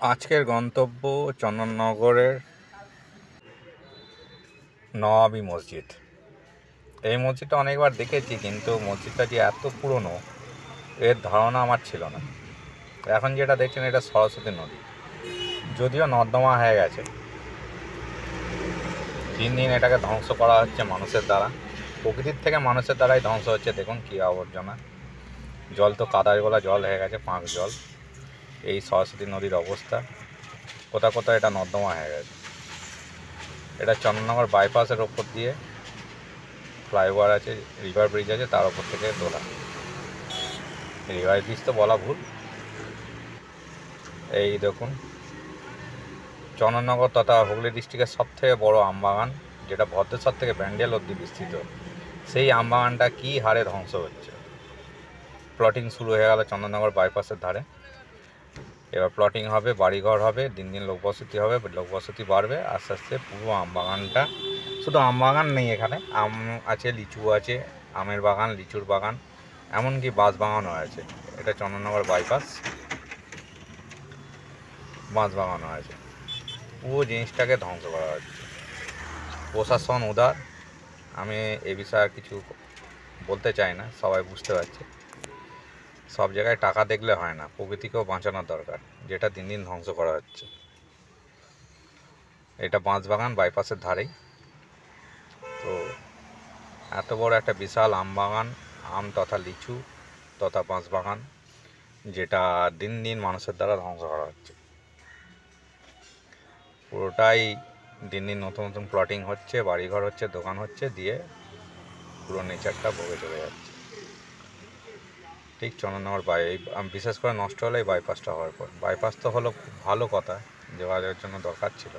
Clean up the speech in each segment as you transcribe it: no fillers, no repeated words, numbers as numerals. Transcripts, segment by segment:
আজকের গন্তব্য চন্দননগরের নওয়াবী মসজিদ। এই মসজিদটা অনেকবার দেখেছি, কিন্তু মসজিদটা যে এত পুরনো এর ধারণা আমার ছিল না। এখন যেটা দেখছেন এটা সরস্বতী নদী, যদিও নর্দমা হয়ে গেছে। দিন দিন এটাকে ধ্বংস করা হচ্ছে মানুষের দ্বারা, প্রকৃতির থেকে মানুষের দ্বারাই ধ্বংস হচ্ছে। দেখুন কী আবর্জনা, জল তো কাদায় গলা জল হয়ে গেছে, পাঁক জল। এই সরস্বতী নদীর অবস্থা, কোথাও কোথাও এটা নর্দমা হয়ে গেছে। এটা চন্দননগর বাইপাসের ওপর দিয়ে ফ্লাইওভার আছে, রিভার ব্রিজ আছে, তার ওপর থেকে তোলা। রিভার ব্রিজ তো বলা ভুল। এই দেখুন, চন্দননগর তথা হুগলি ডিস্ট্রিক্টের সবথেকে বড় আমবাগান, যেটা ভদ্রেশ্বর থেকে ব্যান্ডেল অবধি বিস্তৃত, সেই আমবাগানটা কী হারে ধ্বংস হচ্ছে। প্লটিং শুরু হয়ে গেল চন্দননগর বাইপাসের ধারে। এবার প্লটিং হবে, বাড়িঘর হবে, দিন দিন লোকবসতি হবে, লোকবসতি বাড়বে, আস্তে আস্তে পুরো আমবাগানটা, শুধু আমবাগান নেই, এখানে আম আছে, লিচু আছে, আমের বাগান, লিচুর বাগান, এমনকি বাঁশ বাগানও আছে। এটা চন্দননগর বাইপাস, বাঁশ বাগানও আছে। পুরো জিনিসটাকে ধ্বংস করা হচ্ছে। প্রশাসন উদার, আমি এ বিষয়ে আর কিছু বলতে চাই না, সবাই বুঝতে পারছে। সব জায়গায় টাকা দেখলে হয় না, প্রকৃতিকেও বাঁচানোর দরকার, যেটা দিন দিন ধ্বংস করা হচ্ছে। এটা বাঁশবাগান বাইপাসের ধারেই। তো এত বড় একটা বিশাল আম বাগান, আম তথা লিচু তথা বাঁশবাগান, যেটা দিন দিন মানুষের দ্বারা ধ্বংস করা হচ্ছে। পুরোটাই দিন দিন নতুন নতুন প্লটিং হচ্ছে, বাড়িঘর হচ্ছে, দোকান হচ্ছে, দিয়ে পুরো নেচারটা ভোগে চলে যাচ্ছে। ঠিক চন্দননগর বিশেষ করে নষ্ট হলো এই বাইপাসটা হওয়ার পর। বাইপাস তো হলো খুব ভালো কথা, যোগাযোগের জন্য দরকার ছিল,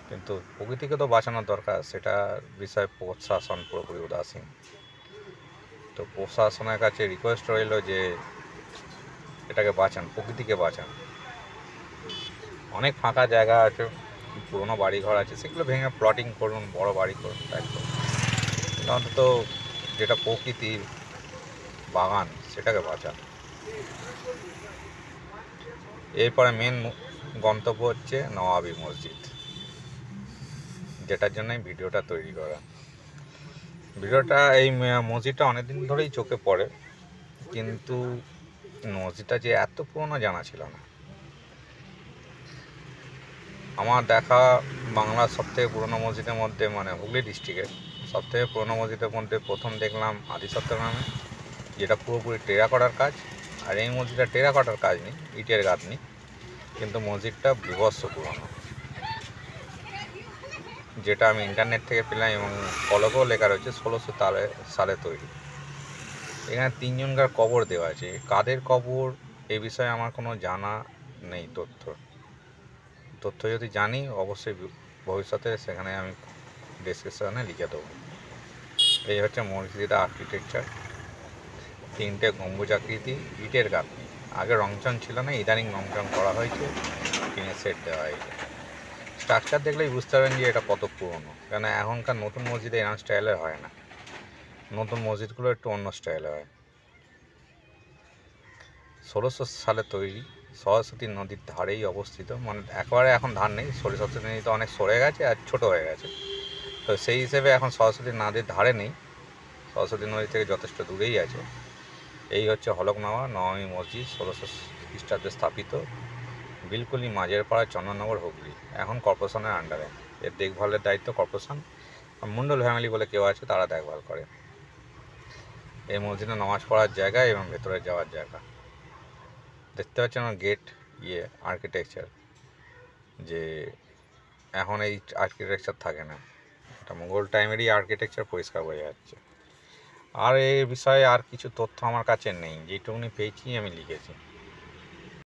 কিন্তু প্রকৃতিকে তো বাঁচানোর দরকার, সেটা বিষয়ে প্রশাসন পুরোপুরি উদাসীন। তো প্রশাসনের কাছে রিকোয়েস্ট রইল যে এটাকে বাঁচান, প্রকৃতিকে বাঁচান। অনেক ফাঁকা জায়গা আছে, পুরোনো বাড়িঘর আছে, সেগুলো ভেঙে প্লটিং করুন, বড় বাড়ি করুন, একদম। অন্তত যেটা প্রকৃতির বাগান সেটাকে বাঁচান। এরপরে মেন গন্তব্য হচ্ছে নওয়াবী মসজিদ, যেটার জন্যই ভিডিওটা তৈরি করা। এই মসজিদটা অনেকদিন ধরেই চোখে পড়ে, কিন্তু মসজিদটা যে এত পুরনো জানা ছিল না। আমার দেখা বাংলার সবথেকে পুরনো মসজিদের মধ্যে, মানে হুগলি ডিস্ট্রিক্টের সবথেকে পুরনো মসজিদের মধ্যে প্রথম দেখলাম আদিসত্য নামে, যেটা পুরোপুরি টেরাকোটার কাজ। আর এই মসজিদটা টেরাকোটার কাজ নেই, ইটের গাঁথনি, কিন্তু মসজিদটা বিভৎস পুরনো, যেটা আমি ইন্টারনেট থেকে পেলাম, এবং ফলকেও লেখা রয়েছে 1600 সালে তৈরি। এখানে 3 জনকার কবর দেওয়া আছে। কাদের কবর এ বিষয়ে আমার কোনো জানা নেই। তথ্য যদি জানি অবশ্যই ভবিষ্যতে সেখানে আমি ডেসক্রিপশনে লিখে দেবো। এই হচ্ছে মসজিদের আর্কিটেকচার, 3টে গম্বুজ আকৃতি, ইটের গাঁথনি। আগে রংচং ছিল না, ইদানিং রংচং করা হয়েছে, টিনের সেট দেওয়া হয়েছে। স্ট্রাকচার দেখলেই বুঝতে পারবেন যে এটা কত পুরনো, কেন এখনকার নতুন মসজিদে এরকম স্টাইলের হয় না। নতুন মসজিদগুলো একটু অন্য স্টাইলে হয়। 1600 সালে তৈরি, সরস্বতী নদীর ধারেই অবস্থিত। মানে একেবারে এখন ধার নেই, সরস্বতী নদী তো অনেক সরে গেছে আর ছোটো হয়ে গেছে, তো সেই হিসেবে এখন সরস্বতী নদীর ধারে নেই, সরস্বতী নদী থেকে যথেষ্ট দূরেই আছে। এই হচ্ছে হলকনামা নওয়াবী মসজিদ, 1600 খ্রিস্টাব্দে স্থাপিত, বিলকুলই মাঝের পাড়া, চন্দননগর, হুগলি। এখন কর্পোরেশনের আন্ডারে, এর দেখভালের দায়িত্ব কর্পোরেশন, আর মণ্ডল ফ্যামিলি বলে কেউ আছে, তারা দেখভাল করে। এই মসজিদে নামাজ পড়ার জায়গা এবং ভেতরে যাওয়ার জায়গা। দেখতে পাচ্ছেন আমার গেট, আর্কিটেকচার, যে এখন এই আর্কিটেকচার থাকে না, এটা মুঘল টাইমেরই আর্কিটেকচার, পরিষ্কার বোঝা যাচ্ছে। আর এই বিষয়ে আর কিছু তথ্য আমার কাছে নেই, যেটুকুনি পেয়েছি আমি লিখেছি।